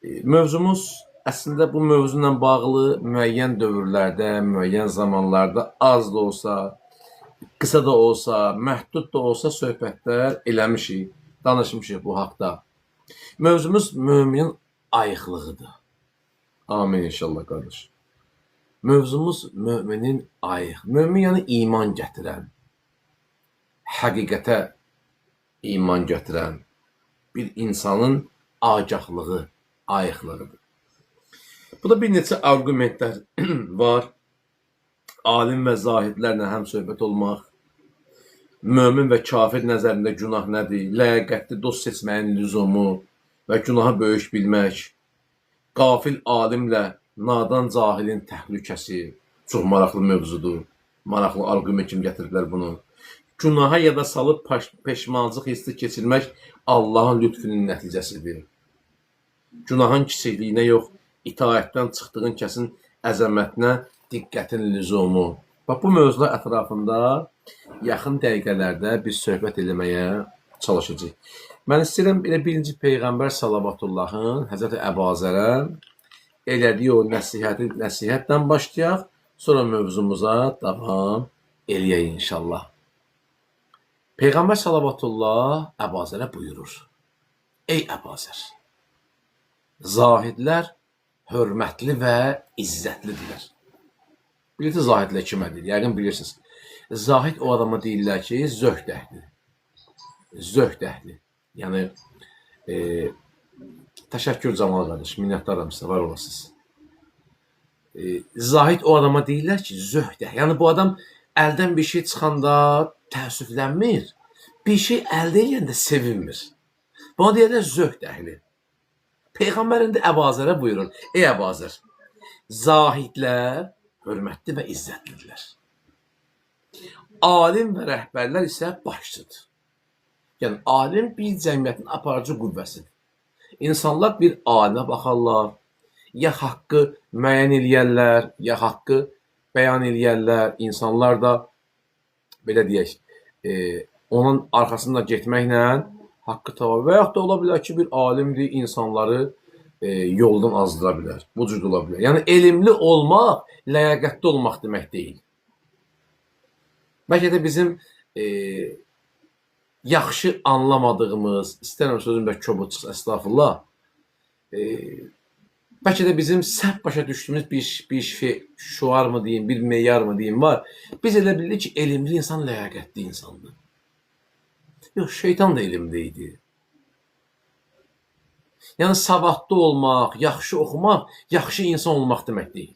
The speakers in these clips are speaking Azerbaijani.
Mövzumuz əslində bu mövzuyla bağlı müəyyən dövrlərdə, müəyyən zamanlarda az da olsa, qısa da olsa, məhdud da olsa söhbətlər eləmişik, danışmışıq bu haqda. Mövzumuz müminin ayıqlığıdır. Amin inşallah qardaş. Mövzumuz müminin ayıq. Mömin yəni iman gətirən, həqiqətə iman gətirən bir insanın agahlığı, ayıqlığıdır. Bu da bir neçə arqumentlər var. Alim və zahidlərlə həm söhbət olmaq, mömin və kafir nəzərində günah nədir, ləyaqətli dost seçməyin lüzumu və günahı böyük bilmək, qafil alimlə nadan cahilin təhlükəsi çox maraqlı mövzudur. Maraqlı arqument kimi gətiriblər bunu. Günaha ya da salıb peşmançılıq hissi keçirmək Allahın lütfünün nəticəsidir. Günahın kiçikliyinə yox, itaətdən çıxdığın kəsin əzəmətinə diqqətin lüzumu. Bax, bu mövzular ətrafında yaxın dəqiqələrdə biz söhbət eləməyə çalışacağıq. Mən istəyirəm elə birinci Peyğəmbər Salavatullahın Həzrəti Əbazərə elədiyi o nəsihətdən başlayaq, sonra mövzumuza davam eləyək inşallah. Peyğəmbər Salavatullah Əbazərə buyurur: Ey Əbazər, zahidlər hörmətli və izzətlidirlər. Bilirsiniz zahidlər kimədir? Yəqin bilirsiniz. Zahid o adama deyirlər ki, zöhd əhli. Zöhd əhli. Yəni, təşəkkür Camal qardaş, minnətdaram sizə, var olasınız. Zahid o adama deyirlər ki, zöhd əhli. Yəni, bu adam əldən bir şey çıxanda təəssüflənmir, bir şey əldə edəndə sevinmir. Buna deyirlər zöhd əhli. Peyğəmbər indi Əbazərə buyurur: Ey Əbazər, zahidlər hörmətli və izzətlidirlər. Alim və rəhbərlər isə başçıdır. Yəni, alim bir cəmiyyətin aparıcı qüvvəsidir. İnsanlar bir alimə baxarlar, ya haqqı müəyyən eləyərlər, ya haqqı bəyan eləyərlər. İnsanlar da, belə deyək, onun arxasında getməklə haqqı tapar. Və yaxud da ola bilər ki, bir alimdir, insanları yoldan azdıra bilər. Bu cür ola bilər. Yəni, elmli olmaq, ləyaqətli olmaq demək deyil. Bəlkə də bizim yaxşı anlamadığımız, istənirəm sözüm də kobud çıxsın, əstağfurullah, bəlkə də bizim səhv başa düşdüyümüz bir şüar mı deyim, bir meyar mı deyim var. Biz elə bilirik ki, elmli insan ləyaqətli insandır. Yox, şeytan da elmli idi. Yəni, savadlı olmaq, yaxşı oxumaq, yaxşı insan olmaq demək deyil.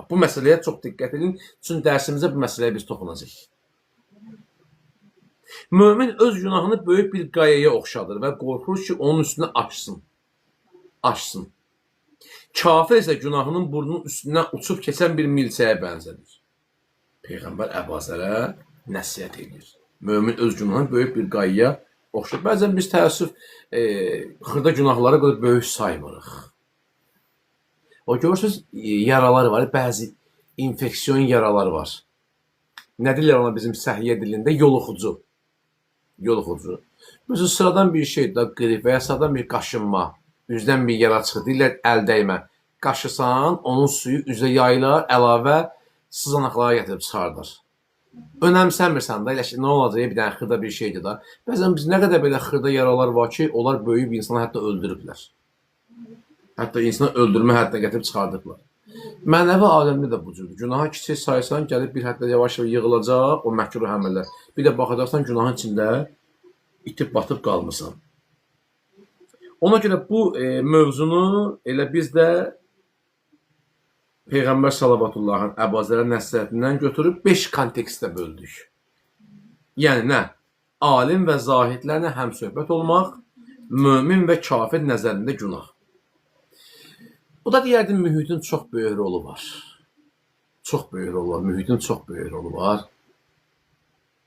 Bu məsələyə çox diqqət edin, çünki dərsimizdə bu məsələyə biz toxunacaq. Mömin öz günahını böyük bir qayaya oxşadır və qorxur ki, onun üstünə açsın. Kafir isə günahının burnunun üstündən uçub keçən bir milçəyə bənzədir. Peyğəmbər Əbazərə nəsihət edir. Mömin öz günahını böyük bir qayaya oxşadır. Bəzən biz təəssüf xırda günahlara qədər böyük saymırıq. O görürsünüz, yaralar var, bəzi infeksiyon yaralar var. Nə deyirlər ona bizim səhiyyə dilində? Yoluxucu. Yoluxucu. Mesela sıradan bir şey da qrip və ya sıradan bir qaşınma, üzdən bir yara çıxır, deyirlər əl dəymə. Qaşısan, onun suyu üzə yayılar, əlavə sızanaqlara gətirib çıxardır. Önəmsəmirsən da, elə ki, nə olacaq, bir dənə xırda bir şeydir da. Bəzən biz nə qədər belə xırda yaralar var ki, onlar böyük bir insanı hətta öldürüblər. Hətta insanı öldürmə hətta gətirib çıxardıblar. Mənəvi aləmdə də bu cürdür. Günaha kiçik saysan, gəlib bir hətta yavaş-yavaş yığılacaq o məhkruh əməllər. Bir də baxacaqsan, günahın içində itib batıb qalmısan. Ona görə bu mövzunu elə biz də Peyğəmbər Salavatullahın Əbazərə nəsihətindən götürüb 5 kontekstdə böldük. Yəni nə? Alim və zahidlərlə həmsöhbət olmaq, mömin və kafir nəzərində günah. Bu da deyərdim, mühitin çox böyük rolu var. Çox böyük rolu var, mühitin çox böyük rolu var.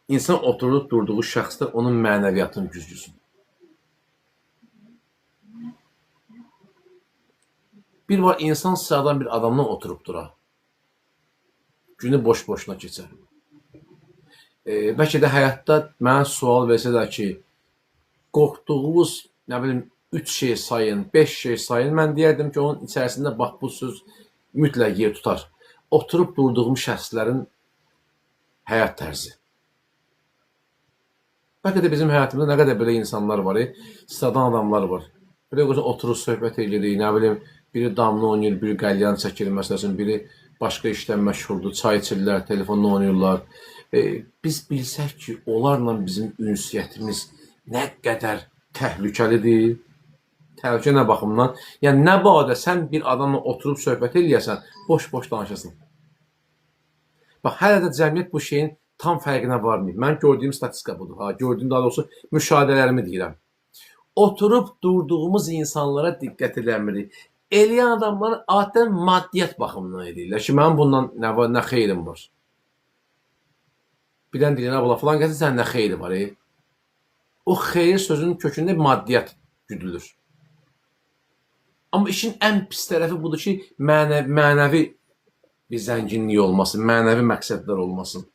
İnsan oturub durduğu şəxslər onun mənəviyyatını güclüsün. Bir var, insan sıradan bir adamla oturub dura. Günü boş-boşuna keçər. Bəlkə də həyatda mənə sual versələr ki, qorxduğunuz, nə bilim, 3 şey sayın, 5 şey sayın. Mən deyərdim ki, onun içərisində bax bu söz mütləq yer tutar. Oturub durduğum şəxslərin həyat tərzi. Bəlkə də bizim həyatımızda nə qədər belə insanlar var, sıradan adamlar var. Belə qoca oturur, söhbət edirik, nə bilim, biri damla oynayır, biri qəlyan çəkir, məsələn, biri başqa işdən məşğuldur, çay içirlər, telefonla oynayırlar. Biz bilsək ki, onlarla bizim ünsiyyətimiz nə qədər təhlükəlidir. Təhlükə nə baxımdan? Yəni, nə badə sən bir adamla oturub söhbət eləyəsən, boş-boş danışasın. Bax, hələ də cəmiyyət bu şeyin tam fərqinə varmayıb. Mən gördüyüm statistika budur. Gördüyüm daha doğrusu müşahidələrimi deyirəm. Oturub durduğumuz insanlara diqqət eləmirik. Eləyən adamlar adətən maddiyyat baxımından edirlər ki, mənim bundan nə xeyrim var? Birdən deyirlər, abla falan gəlsin, sənin nə xeyri var? O xeyir sözünün kökündə maddiyyat güdülür. Amma işin ən pis tərəfi budur ki, mənəvi bir zənginlik olmasın, mənəvi məqsədlər olmasın.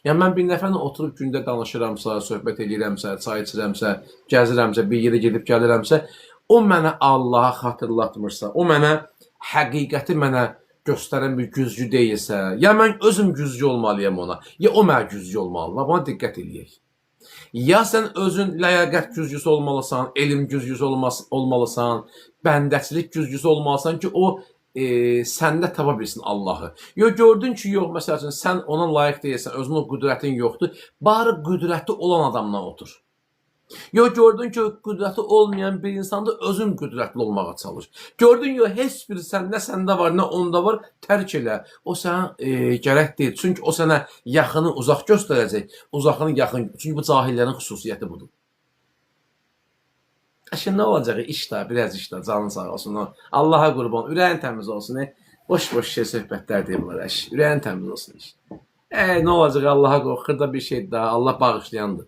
Yəni, mən bir nəfərlə oturub gündə danışıramsa, söhbət edirəmsə, çay içirəmsə, gəzirəmsə, bir yerə gedib gəlirəmsə, o mənə Allaha xatırlatmırsa, o mənə həqiqəti mənə göstərən bir güzgü deyilsə, ya mən özüm güzgü olmalıyam ona, ya o mənə güzgü olmalı. Buna diqqət edək. Ya sən özün ləyaqət güzgüsü olmalısan, elm güzgüsü olmalısan, bəndəçilik güzgüsü olmalısan ki, o səndə tapa bilsin Allahı. Yox, gördün ki, yox, məsəl üçün, sən ona layiq deyilsən, özün o qüdrətin yoxdur, bari qüdrəti olan adamla otur. Yox, gördün ki, qüdrəti olmayan bir insan da özün qüdrətli olmağa çalış. Gördün, yox, heç bir nə səndə var, nə onda var, tərk elə. O sənə gərək deyil. Çünki o sənə yaxını uzaq göstərəcək, uzaqını yaxın. Çünki bu cahillərin xüsusiyyəti budur. Nə olacaq? İşdə, biraz işdə, canın sağ olsun. Allaha qurban, ürəyin təmiz olsun. Boş-boş şey söhbətlər deyirlər. Ürəyin təmiz olsun. Nə olacaq? Allaha qorxur da bir şeydir daha. Allah bağışlayandır.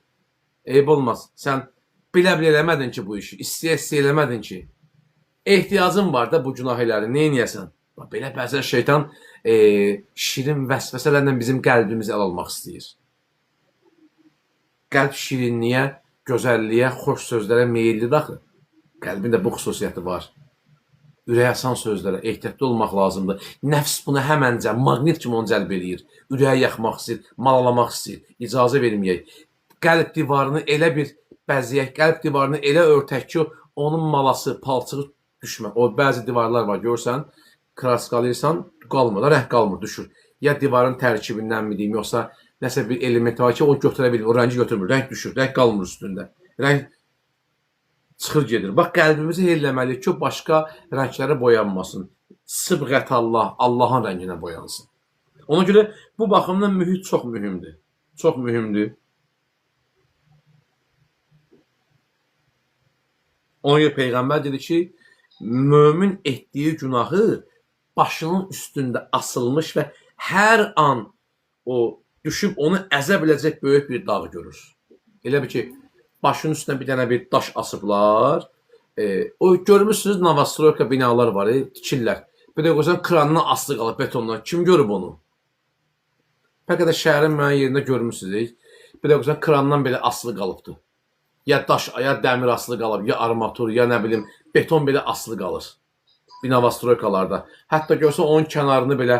Eyb olmaz. Sən bilə-bilə eləmədin ki bu işi. İstəyə-istəyə eləmədin ki. Ehtiyacın var da bu günah elərin. Nə edəyəsən? Belə bəzən şeytan şirin vəsvəsələrlə bizim qəlbimizi əl almaq istəyir. Qəlb şirinliyə, gözəlliyə, xoş sözlərə meyillidir axı. Qəlbin də bu xüsusiyyəti var. Ürək asan sözlərə ehtiyatlı olmaq lazımdır. Nəfs bunu həməncə, maqnit kimi onu cəlb edir. Ürəyə yaxmaq istəyir, malalamaq istəyir. İcazə verməyək. Qəlb divarını elə bir bəzəyək, qəlb divarını elə örtək ki, onun malası, palçığı düşmə. O bəzi divarlar var, görsən, kraskalayırsan, qalmır, rəng qalmır, düşür. Ya divarın tərkibindən mi deyim, yoxsa nəsə bir element var ki, o götürə bilmir, o rəngi götürmür, rəng düşür, rəng qalmır üstündə. Rəng çıxır gedir. Bax, qəlbimizi eləməliyik ki, başqa rənglərə boyanmasın. Sıbğət Allah, Allahın rənginə boyansın. Ona görə bu baxımdan mühit çox mühümdür. Çox mühümdür. Ona görə Peyğəmbər dedi ki, mömin etdiyi günahı başının üstündə asılmış və hər an o düşüb onu əzə biləcək böyük bir dağ görür. Elə bir ki, başının üstünə bir dənə bir daş asıblar. O görmüşsünüz, Novostroyka binalar var, tikirlər. Bir də qoysan, kranına asılı qalıb betondan. Kim görüb onu? Bəlkə də şəhərin müəyyən yerində görmüşsünüz. Bir də qoysan, krandan belə asılı qalıbdır. Ya daş, ya dəmir asılı qalıb, ya armatur, ya nə bilim, beton belə asılı qalır. Novostroykalarda. Hətta görsən, onun kənarını belə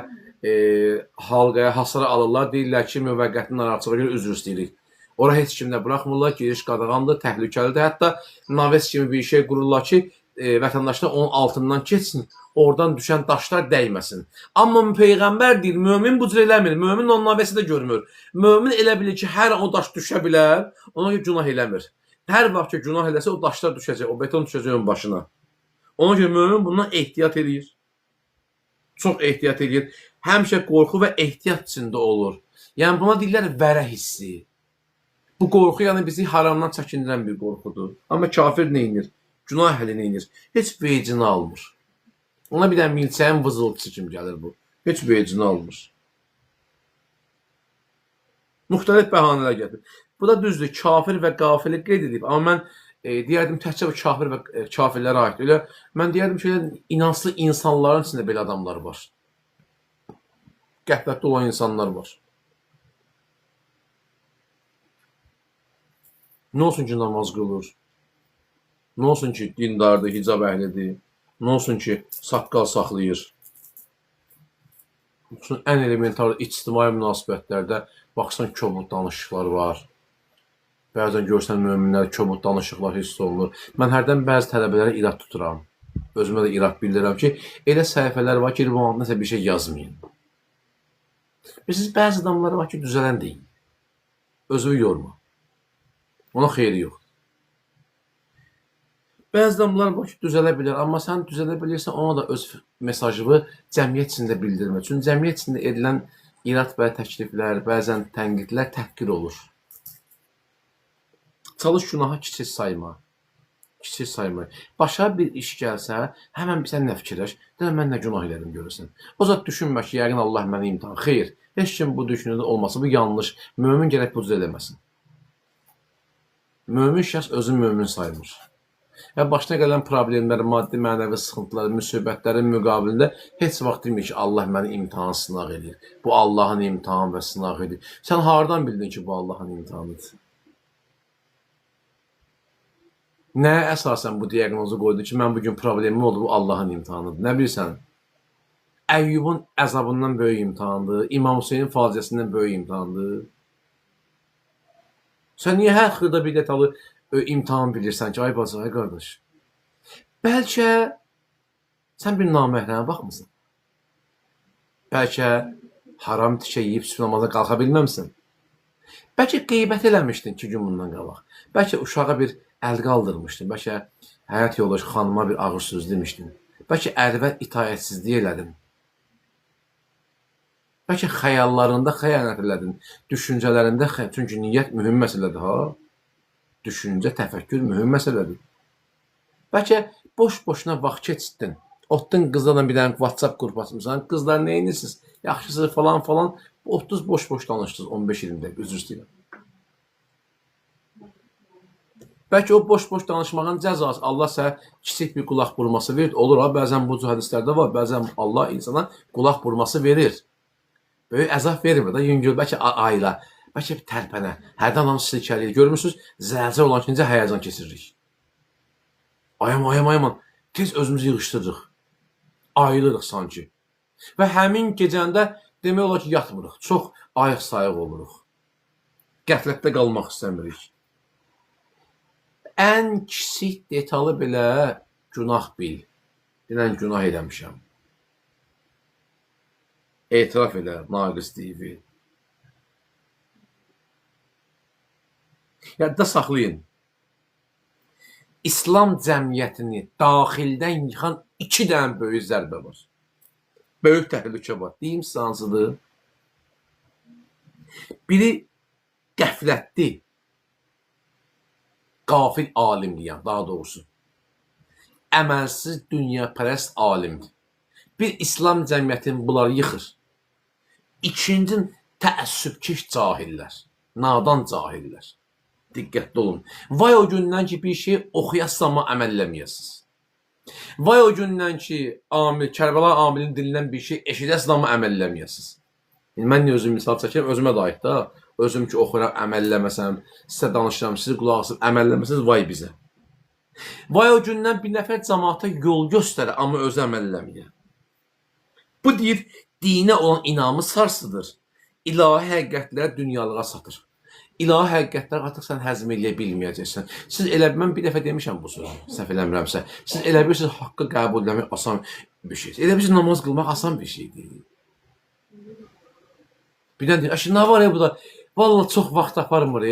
halqaya, hasara alırlar, deyirlər ki, müvəqqəti narahatçılığa görə üzr istəyirik. Ora heç kimdə buraxmırlar, giriş qadağandır, təhlükəlidir. Hətta naves kimi bir şey qururlar ki, vətəndaşlar onun altından keçsin, oradan düşən daşlar dəyməsin. Amma Peyğəmbər deyir, mömin bu cür eləmir, mömin onun navesi də görmür. Mömin elə bilir ki, hər an o daş düşə bilər, ona görə günah eləmir. Hər vaxt ki, günah eləsə, o daşlar düşəcək, o beton düşəcək onun başına. Ona görə mömin bundan ehtiyat edir. Çox ehtiyat edir. Həmişə qorxu və ehtiyat içində olur. Yəni, buna deyirlər vərə hissi. Bu qorxu, yəni bizi haramdan çəkindirən bir qorxudur. Amma kafir neynir? Günah əhli neynir? Heç vecini almır. Ona bir dənə milçəyin vızıltısı kimi gəlir bu. Heç vecini almır. Müxtəlif bəhanələr gətirir. Bu da düzdür, kafir və qafili qeyd edib. Amma mən deyərdim, təkcə bu kafir və kafirlərə aid. Elə, mən deyərdim ki, inanslı insanların içində belə adamlar var. Qəflətli olan insanlar var. Nə olsun ki, namaz qılır? Nə olsun ki, dindardır, hicab əhlidir. Nə olsun ki, saqqal saxlayır. Olsun, ən elementar ictimai münasibətlərdə baxsan kobud danışıqlar var. Bəzən görsən möminlər kobud danışıqlar hiss olunur. Mən hərdən bəzi tələbələrə irad tuturam. Özümə də irad bildirirəm ki, elə səhifələr var ki, bu nəsə bir şey yazmayın. Bilirsiniz, bəzi adamlar var ki, düzələn deyil. Özünü yorma. Ona xeyri yox. Bəzi adamlar var ki, düzələ bilər, amma sən düzələ bilirsən, ona da öz mesajını cəmiyyət içində bildirmə. Çünki cəmiyyət içində edilən irad və təkliflər, bəzən tənqidlər təhqir olur. Çalış günahı kiçik sayma. Kiçik sayma. Başa bir iş gəlsə, həmən sən nə fikirləş? Deyən, mən nə günah elədim görürsən. O zat düşünmə ki, yəqin Allah məni imtihan. Xeyr, heç kim bu düşünündə olması, bu yanlış. Mömin gərək bu cür eləməsin. Mömin şəxs özünü mömin saymır. Və başına gələn problemlər, maddi, mənəvi sıxıntılar, müsibətlərin müqabilində heç vaxt demir ki, Allah məni imtihan sınaq edir. Bu Allahın imtihanı və sınaq edir. Sən hardan bildin ki, bu Allahın imtihanıdır? Nəyə əsasən bu diaqnozu qoydu ki, mən bugün problemim oldu, bu Allahın imtihanıdır? Nə bilirsən? Əyyubun əzabından böyük imtihandır, İmam Hüseynin faciəsindən böyük imtihandır. Sən niyə hər xırda bir detalı imtihan bilirsən ki, ay bacı, ay qardaş? Bəlkə sən bir naməhrəmə baxmısan. Bəlkə haram tikə yeyib sübh namaza qalxa bilməmsən. Bəlkə qeybət eləmişdin 2 gün bundan qabaq. Bəlkə uşağa bir əl qaldırmışdın. Bəlkə həyat yoldaşı xanıma bir ağır söz demişdin. Bəlkə ərvə itaətsizlik elədin. Bəlkə xəyallarında xəyanət elədin. Düşüncələrində xəyanət. Çünki niyyət mühüm məsələdir ha. Düşüncə, təfəkkür mühüm məsələdir. Bəlkə boş-boşuna vaxt keçirdin. Otdun qızlarla bir dənə WhatsApp qrupu açmısan. Qızlar nə edirsiniz? Yaxşısınız falan falan. 30 boş-boş danışdınız 15-20 dəqiqə. Üzr istəyirəm. Bəlkə o boş-boş danışmağın cəzası Allah sənə kiçik bir qulaq vurması verir. Olur ha, bəzən bu cür hədislərdə var. Bəzən Allah insana qulaq vurması verir. Böyük əzab vermir də. Yüngül, bəlkə ayla, bəlkə bir tərpənə. Hərdən adam silkəliyir. Görmürsünüz, zəlzələ olan ki, necə həyəcan keçiririk. Ayam. Tez özümüzü yığışdırırıq. Ayılırıq sanki. Və həmin gecəndə demək olar ki, yatmırıq. Çox ayıq-sayıq oluruq. Qəflətdə qalmaq istəmirik. Ən kiçik detalı belə günah bil. Denən günah eləmişəm. Etiraf elə, naqisliyi. Yadda saxlayın. İslam cəmiyyətini daxildən yıxan 2 dənə böyük zərbə var. Böyük təhlükə var. Deyim sizə hansıdır? Biri qəflətli, qafil alimliyəm, daha doğrusu. Əməlsiz dünyapərəst alimdir. Bir İslam cəmiyyətini bunları yıxır. İkinci təəssübkeş cahillər, nadan cahillər. Diqqətli olun. Vay o gündən ki, bir şey oxuyasınız amma əməlləməyəsiniz. Vay o gündən ki, Kərbəla Amilin dilindən bir şey eşidəsiniz amma əməlləməyəsiniz. Mən özüm misal çəkirəm, özümə də aid da. Özüm ki, oxuyuram, əməlləməsəm, sizə danışıram, sizi qulaq asıb, əməlləməsəniz, vay bizə. Vay o gündən bir nəfər cəmaata yol göstərir, amma özü əməlləməyə. Bu deyir, dinə olan inamı sarsıdır. İlahi həqiqətlər dünyalığa satır. İlahi həqiqətlər artıq sən həzm eləyə bilməyəcəksən. Siz elə, mən bir dəfə demişəm bu sözü, səhv eləmirəmsə. Siz elə bilirsiniz, haqqı qəbul eləmək asan bir şey. Elə bilirsiniz, namaz qılmaq asan bir şey deyil. Birdən deyir, nə var ya bu da? Vallahi çox vaxt aparmır.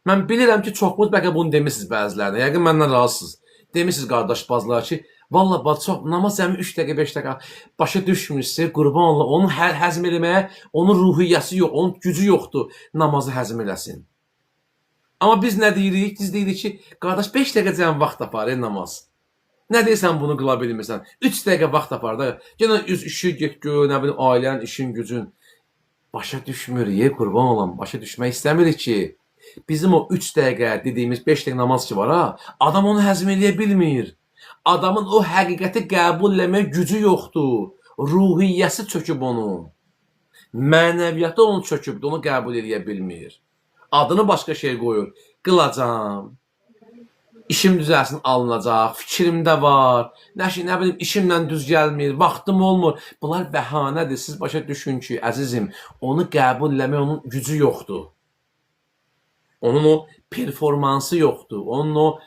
Mən bilirəm ki, çoxunuz bəlkə bunu demişsiniz bəzilərinə. Yəqin məndən razısınız. Demişsiniz qardaş bazılar ki, vallahi çox namaz cəmi 3 dəqiqə, 5 dəqiqə başa düşmürsə, qurban Allah, onun həzm eləməyə, onun ruhiyyəsi yox, onun gücü yoxdur namazı həzm eləsin. Amma biz nə deyirik? Biz deyirik ki, qardaş 5 dəqiqə cəmi vaxt apar namaz. Nə deyirsən bunu qıla bilmirsən? 3 dəqiqə vaxt apar da. Yenə işi get gör, nə bilim, ailənin, işin, gücün. Başa düşmürük, qurban olan, başa düşmək istəmirik ki, bizim o 3 dəqiqə dediyimiz 5 dəqiqə namaz ki var ha, adam onu həzm eləyə bilmir. Adamın o həqiqəti qəbul eləmək gücü yoxdur. Ruhiyyəsi çöküb onun. Mənəviyyatı onun çökübdür, onu qəbul eləyə bilmir. Adını başqa şey qoyur. Qılacam. İşim düzəlsin alınacaq, fikrimdə var, nə bilim işimlə düz gəlmir, vaxtım olmur. Bunlar bəhanədir. Siz başa düşün ki, əzizim, onu qəbul eləmək onun gücü yoxdur. Onun o performansı yoxdur. Onun o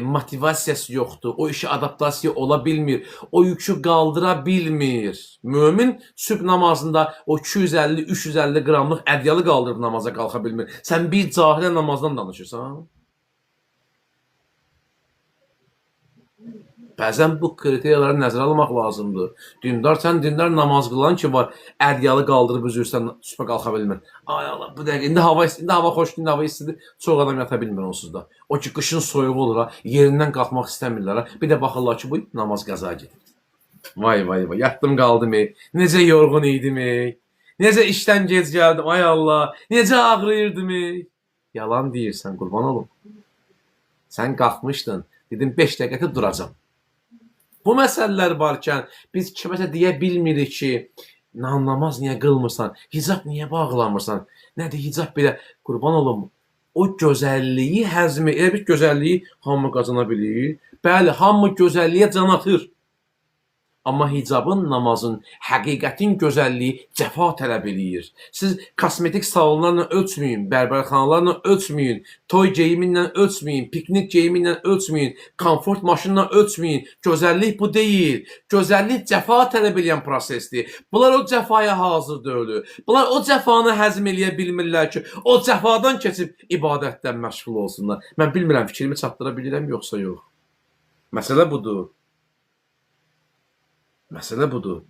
motivasiyası yoxdur. O işə adaptasiya ola bilmir. O yükü qaldıra bilmir. Mömin sübh namazında o 250-350 qramlıq ədyalı qaldırıb namaza qalxa bilmir. Sən bir cahilə namazdan danışırsan? Bəzən bu kriteriyaları nəzərə almaq lazımdır. Sən dindar namaz qılan ki var, ədyalı qaldırıb üzürsən, sübhə qalxa bilmir. Ay Allah, bu dəqiqə, indi hava xoşdur, indi hava istidir, çox adam yata bilmir onsuz da. O ki, qışın soyuğu olur ha, yerindən qalxmaq istəmirlər ha. Bir də baxırlar ki, bu namaz qəza gedir. Vay vay vay, yatdım qaldım, necə yorğun idim, necə işdən gec gəldim, ay Allah, necə ağrıyırdım. Yalan deyirsən, qurban olum. Sən qalxmışdın, dedim 5 dəqiqə duracam. Bu məsələlər varkən biz kiməsə deyə bilmirik ki, namaz niyə qılmırsan, hicab niyə bağlamırsan, nədir hicab belə, qurban olum, o gözəlliyi həzm, elə bir gözəlliyi hamı qazana bilir. Bəli, hamı gözəlliyə can atır. Amma hicabın, namazın, həqiqətin gözəlliyi cəfa tələb eləyir. Siz kosmetik salonlarla ölçməyin, bərbərxanalarla ölçməyin, toy geyiminlə ölçməyin, piknik geyiminlə ölçməyin, komfort maşınla ölçməyin. Gözəllik bu deyil. Gözəllik cəfa tələb eləyən prosesdir. Bunlar o cəfaya hazır deyil. Bunlar o cəfanı həzm eləyə bilmirlər ki, o cəfadan keçib ibadətdən məşğul olsunlar. Mən bilmirəm, fikrimi çatdıra bilirəm, yoxsa yox. Məsələ budur. Məsələ budur.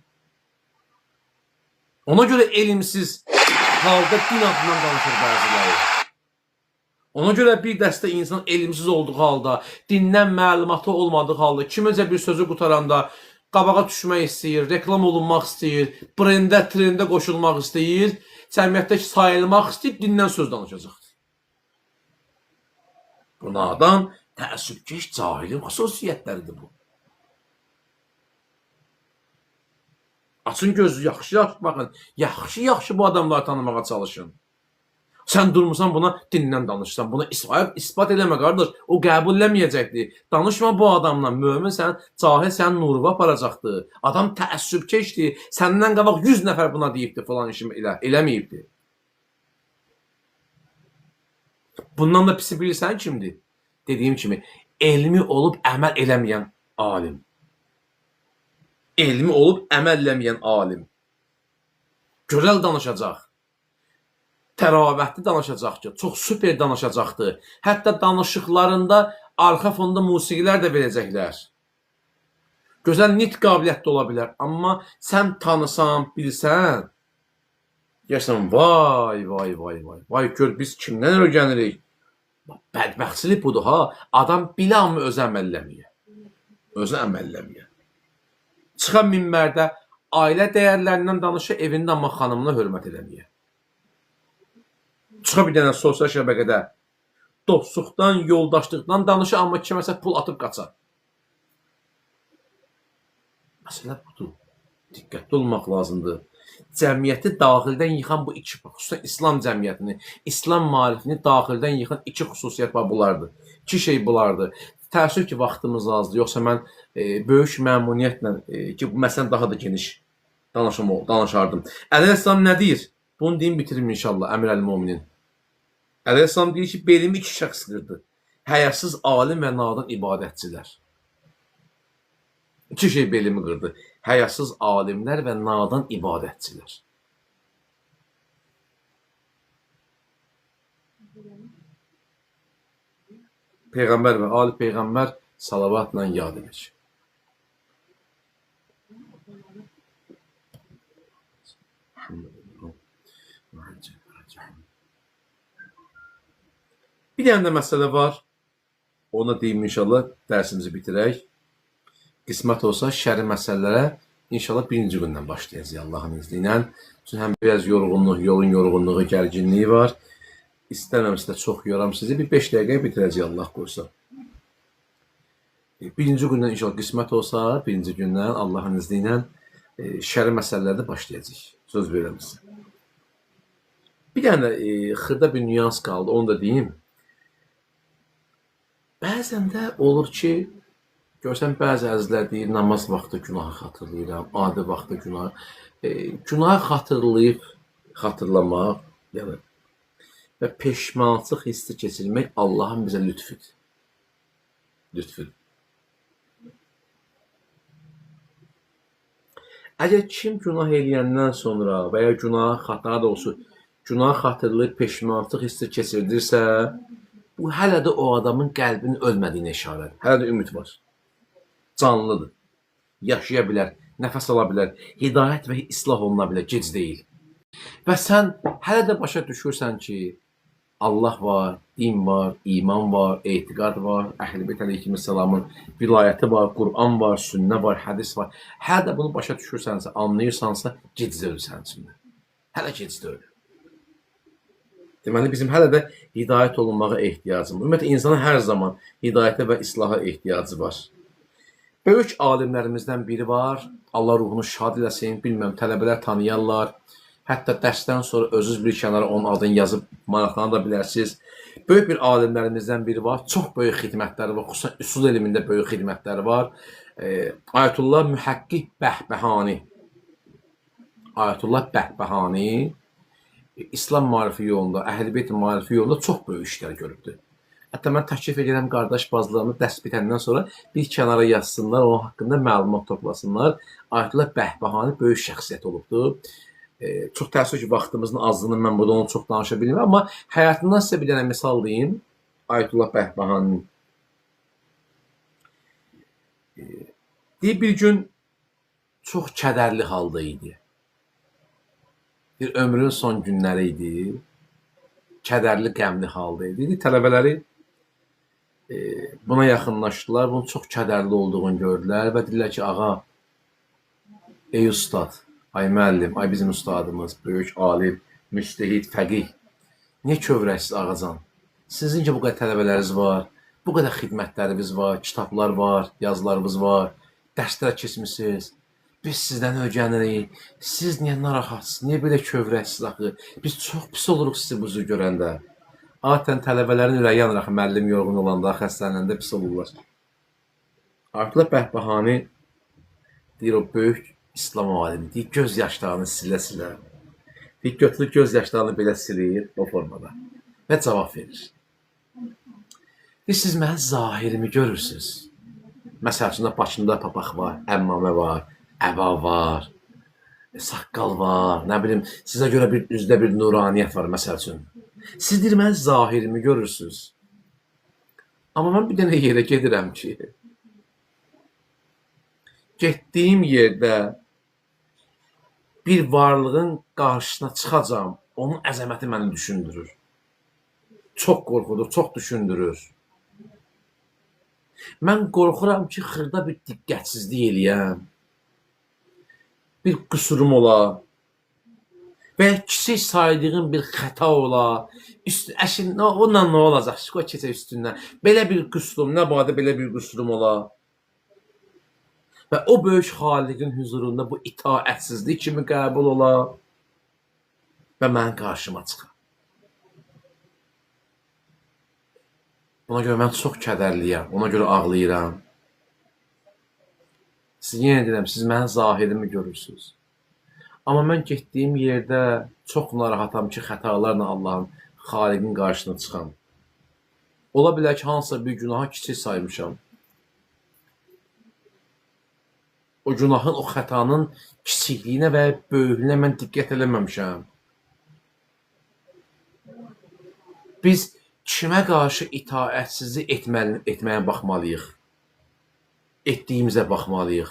Ona görə elmsiz halda din adından danışır bəziləri. Ona görə bir dəstə insan elmsiz olduğu halda, dindən məlumatı olmadığı halda, kiməcə bir sözü qutaranda qabağa düşmək istəyir, reklam olunmaq istəyir, trendə qoşulmaq istəyir, cəmiyyətdə sayılmaq istəyir, dindən söz danışacaqdır. Bunlardan təəssübkeş cahilin xüsusiyyətləridir bu. Açın gözü, yaxşı-yaxşı baxın. Yaxşı-yaxşı bu adamları tanımağa çalışın. Sən durmursan buna dindən danışsan. Buna ispat eləmə, qardaş. O qəbul eləməyəcəkdir. Danışma bu adamla. Mömin sən, cahil sən nuruva aparacaqdır. Adam təəssübkeşdir. Səndən qabaq 100 nəfər buna deyibdir falan işimi eləməyibdir. Bundan da pisi bilirsən kimdir? Dediyim kimi, elmi olub əməl eləməyən alim. Elmi olub əməl eləməyən alim. Gözəl danışacaq. Təravətli danışacaq ki, çox super danışacaqdır. Hətta danışıqlarında arxa fonda musiqilər də verəcəklər. Gözəl nitq qabiliyyətli ola bilər. Amma sən tanısan, bilsən, deyərsən, vay, vay, vay, vay, vay, gör biz kimdən öyrənirik? Bədbəxtçilik budur ha. Adam biləmmi özü əməl eləməyə. Özü əməl eləməyə. Çıxan minbərdə ailə dəyərlərindən danışır, evində amma xanımına hörmət eləməyə. Çıxa bir dənə sosial şəbəkədə dostluqdan, yoldaşlıqdan danışır, amma kiməsə pul atıb qaçar. Məsələ budur. Diqqətli olmaq lazımdır. Cəmiyyəti daxildən yıxan bu iki, xüsusən İslam cəmiyyətini, İslam maarifini daxildən yıxan iki xüsusiyyət var, bunlardır. İki şey bunlardır. Təəssüf ki, vaxtımız azdır. Yoxsa mən böyük məmnuniyyətlə ki, bu məsələn daha da geniş danışardım. Əleyhisselam nə deyir? Bunu deyim, bitirim inşallah, Əmir Əl-Müminin. Əleyhisselam deyir ki, belimi iki şəxs qırdı. Həyasız alim və nadan ibadətçilər. İki şey belimi qırdı. Həyasız alimlər və nadan ibadətçilər. Peyğəmbər və ali Peyğəmbər salavatla yad edir. Bir dənə də məsələ var. Onu deyim inşallah, dərsimizi bitirək. Qismət olsa şəri məsələlərə inşallah birinci gündən başlayacağıq Allahın izni ilə. Çünki həm biraz yorğunluq, yolun yorğunluğu, gərginliyi var. İstəməmsə də çox yoram sizi. Bir 5 dəqiqəyə bitirəcək Allah qoysa. Birinci gündən inşallah qismət olsa, birinci gündən Allahın izni ilə şəri məsələlərdə başlayacaq. Söz verirəm sizə. Bir dənə xırda bir nüans qaldı, onu da deyim. Bəzən də olur ki, görsən bəzi əzizlər deyir, namaz vaxtı günahı xatırlayıram, adi vaxtı günah. Günahı xatırlamaq, yəni və peşmançılıq hissi keçirmək Allahın bizə lütfüdür. Lütfüdür. Əgər kim günah eləyəndən sonra və ya daha doğrusu günah xatırlayıb peşmançılıq hissi keçirdirsə, bu hələ də o adamın qəlbinin ölmədiyinə işarədir. Hələ də ümid var. Canlıdır. Yaşaya bilər, nəfəs ala bilər, hidayət və islah oluna bilər, gec deyil. Və sən hələ də başa düşürsən ki, Allah var, din var, iman var, etiqad var, Əhl-i əleyhissalamın vilayəti var, Quran var, sünnə var, hədis var. Hələ də bunu başa düşürsənsə, anlayırsansa, gec deyil sənin üçün. Hələ gec deyil. Deməli, bizim hələ də hidayət olunmağa ehtiyacımız var. Ümumiyyətlə, insanın hər zaman hidayətə və islaha ehtiyacı var. Böyük alimlərimizdən biri var, Allah ruhunu şad eləsin, bilməm, tələbələr tanıyarlar. Hətta dərsdən sonra özünüz bir kənara onun adını yazıb maraqlana da bilərsiniz. Böyük bir alimlərimizdən biri var, çox böyük xidmətləri var, xüsusən üsul elmində böyük xidmətləri var. Ayətullah Mühəqqqiq Bəhbəhani. Ayətullah Bəhbəhani İslam maarifi yolunda, Əhl-i maarifi yolunda çox böyük işlər görübdür. Hətta mən təklif edirəm qardaş bazılarını dərs bitəndən sonra bir kənara yazsınlar, onun haqqında məlumat toplasınlar. Ayətullah Bəhbəhani böyük şəxsiyyət olubdur. Çox təəssüf ki, vaxtımızın azlığını mən burada onu çox danışa bilmirəm, amma həyatından sizə bir dənə misal deyim. Ayətullah Bəhbəhaninin. Bir gün çox kədərli halda idi. Bir ömrünün son günləri idi. Kədərli, qəmli halda idi. Tələbələri buna yaxınlaşdılar, bunun çox kədərli olduğunu gördülər və dedilər ki, ağa, ey ustad, ay müəllim, ay bizim ustadımız, böyük alim, müctəhid, fəqih, niyə kövrəksiz ağacan? Sizin ki, bu qədər tələbələriniz var, bu qədər xidmətləriniz var, kitablar var, yazılarınız var, dərslər keçmişsiniz. Biz sizdən öyrənirik, siz niyə narahatsınız, niyə belə kövrəksiz axı? Biz çox pis oluruq sizi buzu görəndə. Adətən tələbələrin ürəyi yanır axı, müəllim yorğun olanda, xəstələnəndə pis olurlar. Ayətullah Bəhbəhani deyir, o böyük İslam alimi, deyir, göz yaşlarını silə-silə. Deyir, götürüb göz yaşlarını belə silir, o formada. Və cavab verir. Deyir, siz mənim zahirimi görürsünüz. Məsəl üçün, başında papaq var, əmmamə var, əba var, saqqal var, nə bilim, sizə görə üzdə bir nuraniyyət var, məsəl üçün. Siz deyir, mənim zahirimi görürsünüz. Amma mən bir dənə yerə gedirəm ki, getdiyim yerdə bir varlığın qarşısına çıxacam, onun əzəməti məni düşündürür. Çox qorxudur, çox düşündürür. Mən qorxuram ki, xırda bir diqqətsizlik eləyəm, bir qüsurum ola və ya kiçik saydığım bir xəta ola, onunla nə olacaq, qoy keçək üstündən, belə bir qüsurum, nə badə belə bir qüsurum ola. Və o böyük xaliqin huzurunda bu itaətsizlik kimi qəbul ola və mənim qarşıma çıxar. Buna görə mən çox kədərliyəm, ona görə ağlayıram. Siz yenə deyirəm, siz mənim zahirimi görürsünüz. Amma mən getdiyim yerdə çox narahatam ki, xətalarla Allahın, xaliqin qarşısına çıxam. Ola bilər ki, hansısa bir günaha kiçik saymışam. O günahın, o xətanın kiçikliyinə və böyüklüyünə mən diqqət eləməmişəm. Biz kimə qarşı itaətsizlik etməyə baxmalıyıq? Etdiyimizə baxmalıyıq.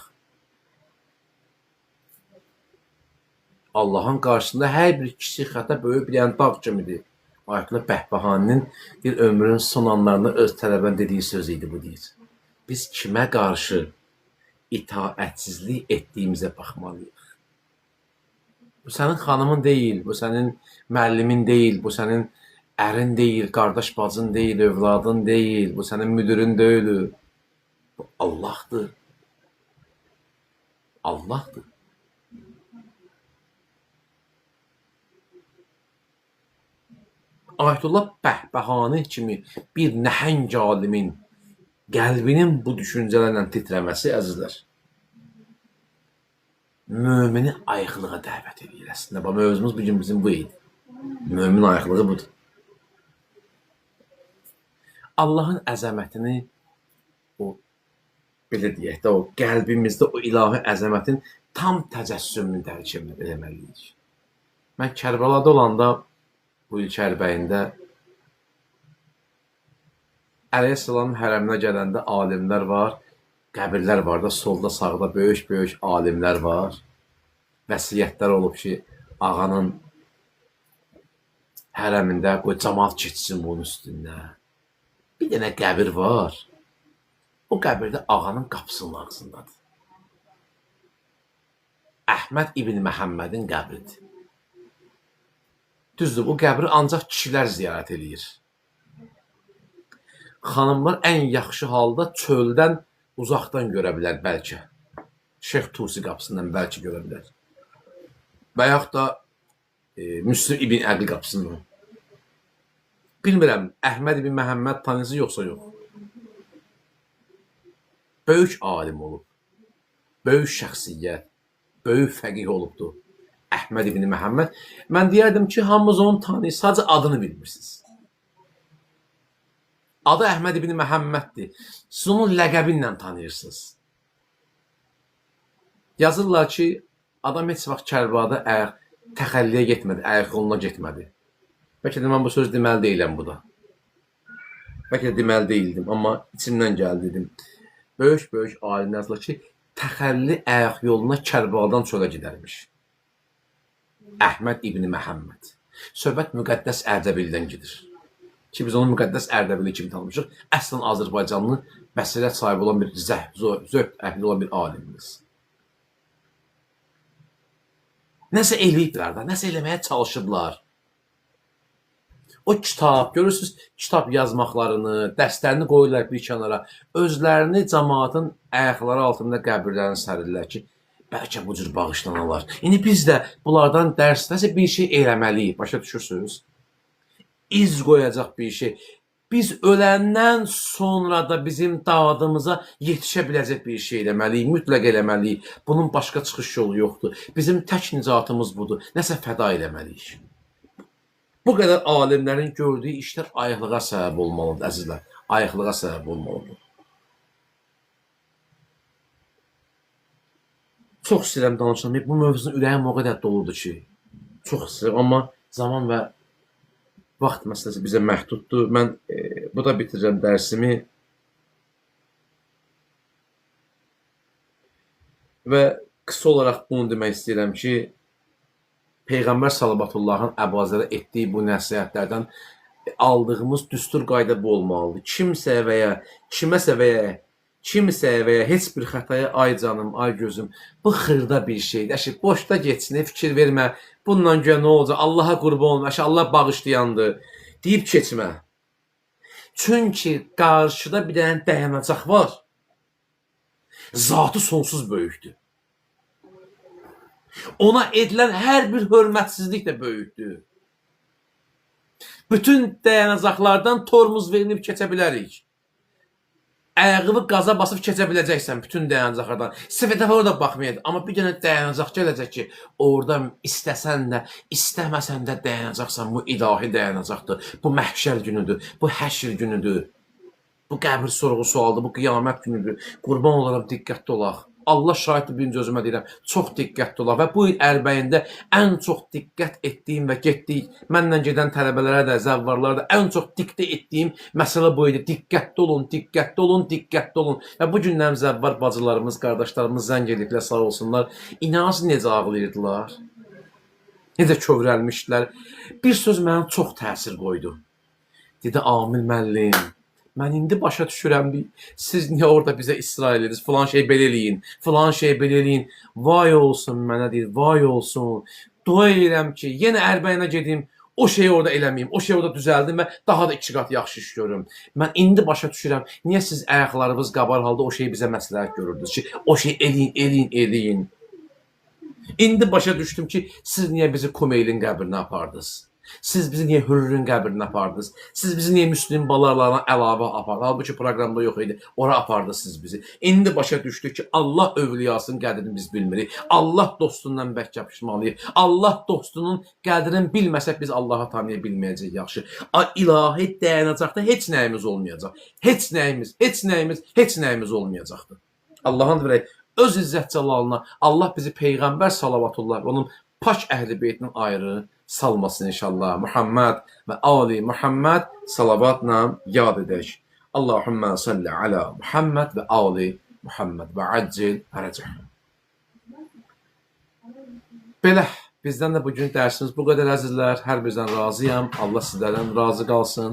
Allahın qarşısında hər bir kiçik xəta böyük bir dağ kimidir. Ayətullah Bəhbəhaninin bir ömrünün son anlarında öz tələbən dediyi söz idi bu deyir. Biz kimə qarşı itaətsizlik etdiyimizə baxmalıyıq. Bu sənin xanımın deyil, bu sənin müəllimin deyil, bu sənin ərin deyil, qardaş bacın deyil, övladın deyil, bu sənin müdirin deyil. Bu Allahdır. Allahdır. Ayətullah Bəhbəhani kimi bir nəhəng alimin qəlbinin bu düşüncələrlə titrəməsi əzizlər, mümini ayıqlığa dəvət edir əslində. Bu mövzumuz bugün bizim bu idi. Mümin ayıqlığı budur. Allahın əzəmətini, o belə deyək də, o qəlbimizdə o ilahi əzəmətin tam təcəssümünü dərk etməliyik. Mən Kərbalada olanda, bu il Kərbəyində Əleyhisselam hərəminə gələndə alimlər var, qəbirlər var da, solda, sağda böyük-böyük alimlər var. Vəsiyyətlər olub ki, ağanın hərəmində qoy cəmaat keçsin bunun üstündən. Bir dənə qəbir var. O qəbirdə ağanın qapısının ağzındadır. Əhməd İbn Məhəmmədin qəbridir. Düzdür, bu qəbri ancaq kişilər ziyarət edir. Xanımlar ən yaxşı halda çöldən uzaqdan görə bilər bəlkə. Şeyx Tusi qapısından bəlkə görə bilər. Və yaxud da Müslim İbn Əqil qapısından. Bilmirəm, Əhməd İbn Məhəmməd tanısı yoxsa yox. Böyük alim olub. Böyük şəxsiyyət. Böyük fəqih olubdur. Əhməd İbn Məhəmməd. Mən deyərdim ki, hamınız onu tanıyır, sadəcə adını bilmirsiniz. Adı Əhməd İbn Məhəmməddir. Siz onun ləqəbi ilə tanıyırsınız. Yazırlar ki, adam heç vaxt Kərbada təxəlliyə getmədi, ayaq yoluna getmədi. Bəlkə də mən bu söz deməli deyiləm bu da. Bəlkə də deməli deyildim, amma içimdən gəldi dedim. Böyük-böyük alimlər yazırlar ki, təxəlli ayaq yoluna Kərbadan çölə gedərmiş. Əhməd İbn Məhəmməd. Söhbət müqəddəs Ərdəbildən gedir. Ki biz onu müqəddəs Ərdəbili kimi tanımışıq. Əslən Azərbaycanlı bəsirət sahibi olan bir zövq əhli olan bir alimimiz. Nəsə eləyiblər də, nəsə eləməyə çalışıblar. O kitab, görürsünüz, kitab yazmaqlarını, dərslərini qoyurlar bir kənara. Özlərini cəmaatın ayaqları altında qəbirlərini sərirlər ki, bəlkə bu cür bağışlanalar. İndi biz də bunlardan dərs, nəsə bir şey eləməliyik, başa düşürsünüz? İz qoyacaq bir şey. Biz öləndən sonra da bizim dadımıza yetişə biləcək bir şey eləməliyik, mütləq eləməliyik. Bunun başqa çıxış yolu yoxdur. Bizim tək nicatımız budur. Nəsə fəda eləməliyik. Bu qədər alimlərin gördüyü işlər ayıqlığa səbəb olmalıdır, əzizlər. Ayıqlığa səbəb olmalıdır. Çox istəyirəm danışamayıb. Bu mövzunun ürəyim o qədər doludur ki. Çox istəyirəm, amma zaman və vaxt məsələsi bizə məhduddur. Mən bu da bitirirəm dərsimi. Və qısa olaraq bunu demək istəyirəm ki, Peyğəmbər Sallallahu Əbazərə etdiyi bu nəsihətlərdən aldığımız düstur qayda bu olmalıdır. Kimsə və ya heç bir xətaya ay canım, ay gözüm, bu xırda bir şeydir. Boşda geçsin, fikir vermə. Bundan görə nə olacaq? Allaha qurban olma, Allah bağışlayandır deyib keçmə. Çünki qarşıda bir dənə dayanacaq var. Zatı sonsuz böyükdür. Ona edilən hər bir hörmətsizlik də böyükdür. Bütün dayanacaqlardan tormuz verilib keçə bilərik. Ayağını qaza basıb keçə biləcəksən bütün dayanacaqlardan. Sifə dəfə orada baxmayacaq. Amma bir dənə dayanacaq gələcək ki, orada istəsən də, istəməsən də dayanacaqsan. Bu ilahi dayanacaqdır. Bu məhşər günüdür. Bu həşr günüdür. Bu qəbir sorğu sualdır. Bu qiyamət günüdür. Qurban olaraq diqqətli olaq. Allah şahiddir, birinci özümə deyirəm, çox diqqətli olaq və bu il ərbəyində ən çox diqqət etdiyim və getdik, mənlə gedən tələbələrə də, zəvvarlara da ən çox diqqət etdiyim məsələ bu idi. Diqqətli olun, diqqətli olun, diqqətli olun. Və bu gündən zəvvar bacılarımız, qardaşlarımız zəng ediblər, sağ olsunlar. İnanın necə ağlayırdılar, necə kövrəlmişdilər. Bir söz mənə çox təsir qoydu. Dedi, Amil müəllim, mən indi başa düşürəm, siz niyə orada bizə israr edirsiniz, filan şey belə eləyin, filan şey belə eləyin. Vay olsun mənə deyir, vay olsun. Dua edirəm ki, yenə ərbəyinə gedim, o şeyi orada eləməyim, o şeyi orada düzəldim və daha da 2 qat yaxşı iş görürüm. Mən indi başa düşürəm, niyə siz ayaqlarınız qabar halda o şeyi bizə məsləhət görürdünüz ki, o şeyi eləyin, eləyin, eləyin. İndi başa düşdüm ki, siz niyə bizi Kumeylin qəbrinə apardınız. Siz bizi niyə Hürrün qəbrinə apardınız? Siz bizi niyə Müslüm balalarına əlavə apardınız? Halbuki proqramda yox idi. Ora apardınız siz bizi. İndi başa düşdük ki, Allah övliyasının qədrini biz bilmirik. Allah dostundan bərk yapışmalıyıq. Allah dostunun qədrini bilməsək biz Allahı tanıya bilməyəcəyik yaxşı. İlahi dayanacaqda heç nəyimiz olmayacaq. Heç nəyimiz olmayacaqdır. Allahın verək öz izzət cəlalına Allah bizi Peyğəmbər salavatullah onun pak əhl-i beytinin ayrı salmasın inşallah. Muhammed ve Ali Muhammed salavatla yad edək. Allahümme salli ala Muhammed ve Ali Muhammed ve accil fərəcəh. Belə, bizdən də bugün dərsimiz bu qədər əzizlər. Hər birinizdən razıyam. Allah sizlərdən razı qalsın.